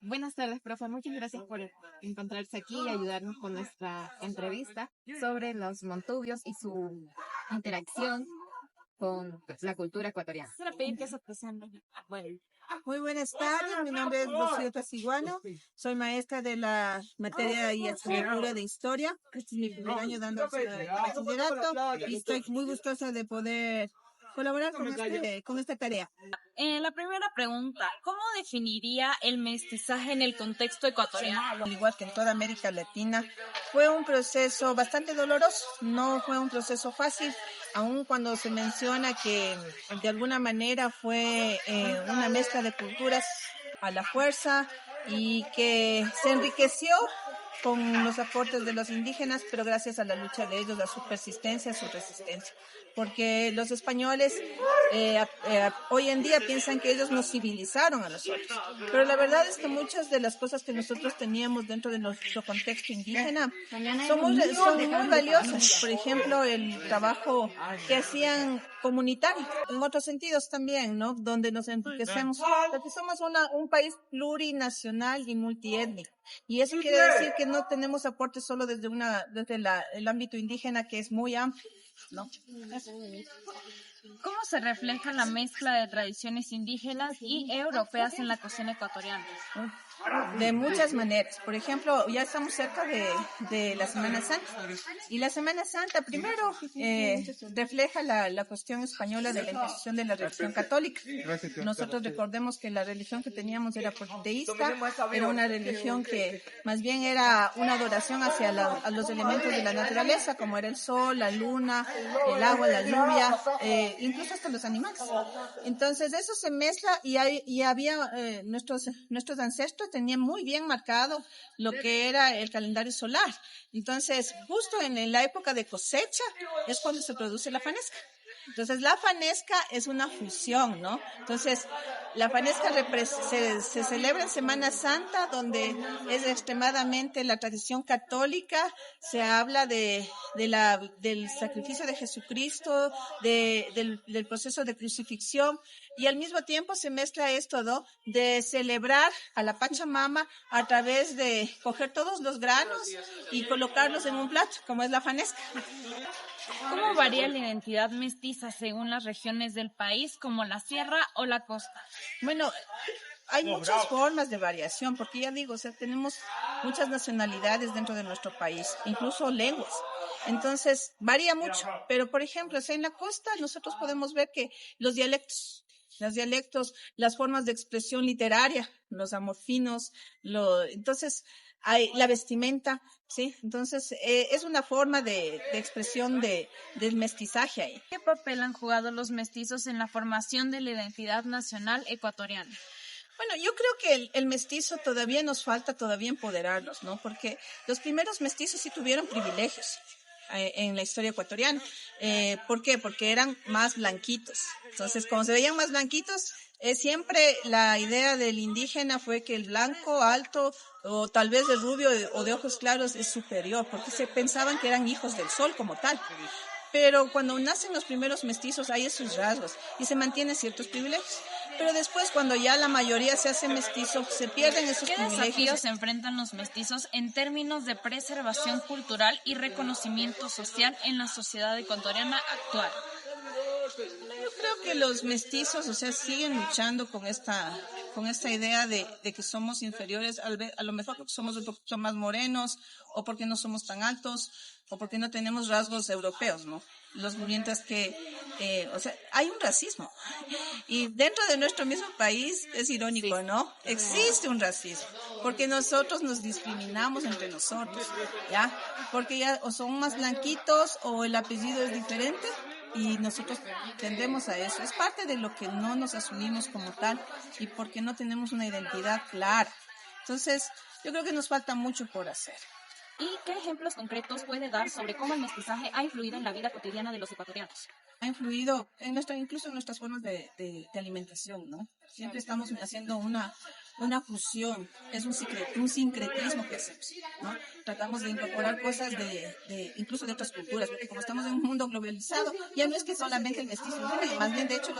Buenas tardes, profe. Muchas gracias por encontrarse aquí y ayudarnos con nuestra entrevista sobre los montubios y su interacción con la cultura ecuatoriana. Quisiera pedir que se presenten. Bueno, Muy buenas tardes, mi nombre es Rocío Tasiguano, soy maestra de la materia y asignatura de historia. Este es mi primer año dando bachillerato y estoy muy gustosa de poder colaborar con esta tarea. La primera pregunta, ¿cómo definiría el mestizaje en el contexto ecuatoriano? Al igual que en toda América Latina, fue un proceso bastante doloroso, no fue un proceso fácil, aun cuando se menciona que de alguna manera fue una mezcla de culturas a la fuerza y que se enriqueció con los aportes de los indígenas, pero gracias a la lucha de ellos, a su persistencia, a su resistencia. Porque los españoles hoy en día piensan que ellos nos civilizaron a nosotros, pero la verdad es que muchas de las cosas que nosotros teníamos dentro de nuestro contexto indígena son muy valiosas. Por ejemplo, el trabajo que hacían comunitario, en otros sentidos también, ¿no? Donde nos enriquecemos, porque somos un país plurinacional y multiétnico. Y eso quiere decir que no tenemos aportes solo desde el ámbito indígena, que es muy amplio, ¿no? ¿Cómo se refleja la mezcla de tradiciones indígenas y europeas en la cocina ecuatoriana? De muchas maneras. Por ejemplo, ya estamos cerca de la Semana Santa. Y la Semana Santa, primero, refleja la cuestión española de la imposición de la religión católica. Nosotros recordemos que la religión que teníamos era politeísta, era una religión que más bien era una adoración hacia a los elementos de la naturaleza, como era el sol, la luna, el agua, la lluvia, incluso hasta los animales. Entonces, eso se mezcla y había nuestros ancestros tenían muy bien marcado lo que era el calendario solar. Entonces, justo en la época de cosecha es cuando se produce la fanesca. Entonces, la fanesca es una fusión, ¿no? Entonces, la fanesca se celebra en Semana Santa, donde es extremadamente la tradición católica, se habla del sacrificio de Jesucristo, del proceso de crucifixión, y al mismo tiempo se mezcla esto, ¿no? De celebrar a la Pachamama a través de coger todos los granos y colocarlos en un plato, como es la fanesca. ¿Cómo varía la identidad mestiza según las regiones del país, como la sierra o la costa? Bueno, hay muchas formas de variación, porque ya digo, o sea, tenemos muchas nacionalidades dentro de nuestro país, incluso lenguas. Entonces, varía mucho. Pero, por ejemplo, o sea, en la costa nosotros podemos ver que los dialectos, las formas de expresión literaria, los amorfinos, entonces hay la vestimenta, ¿sí? Entonces, es una forma de expresión del mestizaje ahí. ¿Qué papel han jugado los mestizos en la formación de la identidad nacional ecuatoriana? Bueno, yo creo que el mestizo todavía nos falta todavía empoderarlos, ¿no? Porque los primeros mestizos sí tuvieron privilegios en la historia ecuatoriana. ¿Por qué? Porque eran más blanquitos. Entonces, como se veían más blanquitos, siempre la idea del indígena fue que el blanco alto o tal vez el rubio o de ojos claros es superior, porque se pensaban que eran hijos del sol como tal. Pero cuando nacen los primeros mestizos hay esos rasgos y se mantienen ciertos privilegios. Pero después, cuando ya la mayoría se hace mestizo, se pierden esos privilegios. ¿Qué desafíos se enfrentan los mestizos en términos de preservación cultural y reconocimiento social en la sociedad ecuatoriana actual? Yo creo que los mestizos, o sea, siguen luchando con esta idea de que somos inferiores, a lo mejor porque somos un poquito más morenos, o porque no somos tan altos, o porque no tenemos rasgos europeos, ¿no? Mientras que, o sea, hay un racismo. Y dentro de nuestro mismo país es irónico, ¿no? Existe un racismo, porque nosotros nos discriminamos entre nosotros, ¿ya? Porque ya o son más blanquitos o el apellido es diferente y nosotros tendemos a eso. Es parte de lo que no nos asumimos como tal y porque no tenemos una identidad clara. Entonces, yo creo que nos falta mucho por hacer. ¿Y qué ejemplos concretos puede dar sobre cómo el mestizaje ha influido en la vida cotidiana de los ecuatorianos? Ha influido incluso en nuestras formas de alimentación, ¿no? Siempre estamos haciendo una fusión, es un sincretismo que hacemos, ¿no? Tratamos de incorporar cosas incluso de otras culturas, porque como estamos en un mundo globalizado, ya no es que solamente el mestizo, más bien de hecho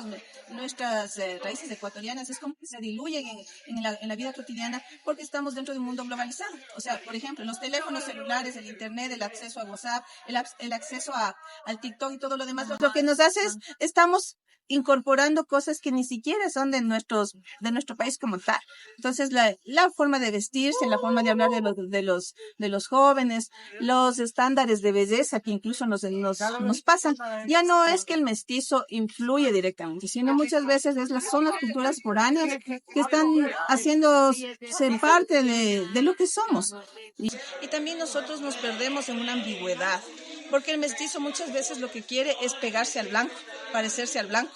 nuestras raíces ecuatorianas es como que se diluyen en la vida cotidiana porque estamos dentro de un mundo globalizado. O sea, por ejemplo, los teléfonos celulares, el internet, el acceso a WhatsApp, el acceso al TikTok y todo lo demás, lo que nos hace es, estamos incorporando cosas que ni siquiera son de nuestro país como tal. Entonces, la forma de vestirse, la forma de hablar de los jóvenes, los estándares de belleza que incluso nos pasan, ya no es que el mestizo influye directamente, sino muchas veces son las culturas foráneas que están haciéndose parte de lo que somos. Y también nosotros nos perdemos en una ambigüedad, porque el mestizo muchas veces lo que quiere es pegarse al blanco, parecerse al blanco,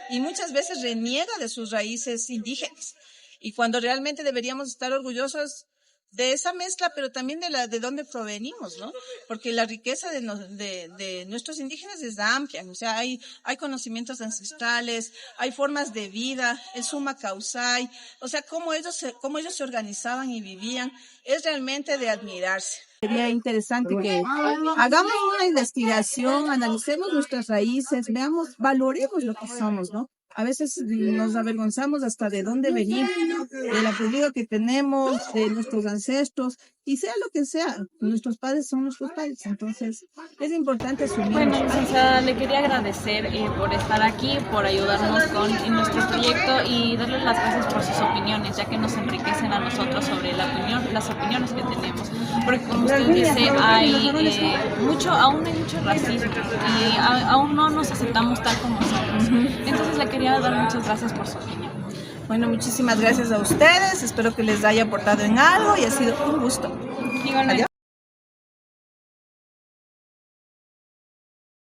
y muchas veces reniega de sus raíces indígenas. Y cuando realmente deberíamos estar orgullosos de esa mezcla, pero también de dónde provenimos, ¿no? Porque la riqueza de nuestros indígenas es amplia, o sea, hay conocimientos ancestrales, hay formas de vida, el summa causai, o sea, cómo ellos se organizaban y vivían, es realmente de admirarse. Sería interesante que hagamos una investigación, analicemos nuestras raíces, valoremos lo que somos, ¿no? A veces nos avergonzamos hasta de dónde venimos, del apellido que tenemos, de nuestros ancestros, y sea lo que sea, nuestros padres son nuestros padres, entonces es importante asumir. Bueno, licenciada, le quería agradecer por estar aquí, por ayudarnos en nuestro proyecto y darle las gracias por sus opiniones, ya que nos enriquecen a nosotros sobre las opiniones que tenemos. Porque como usted dice, aún hay mucho racismo y aún no nos aceptamos tal como somos. Entonces le quería dar muchas gracias por su opinión. Bueno, muchísimas gracias a ustedes, espero que les haya aportado en algo y ha sido un gusto. Igualmente.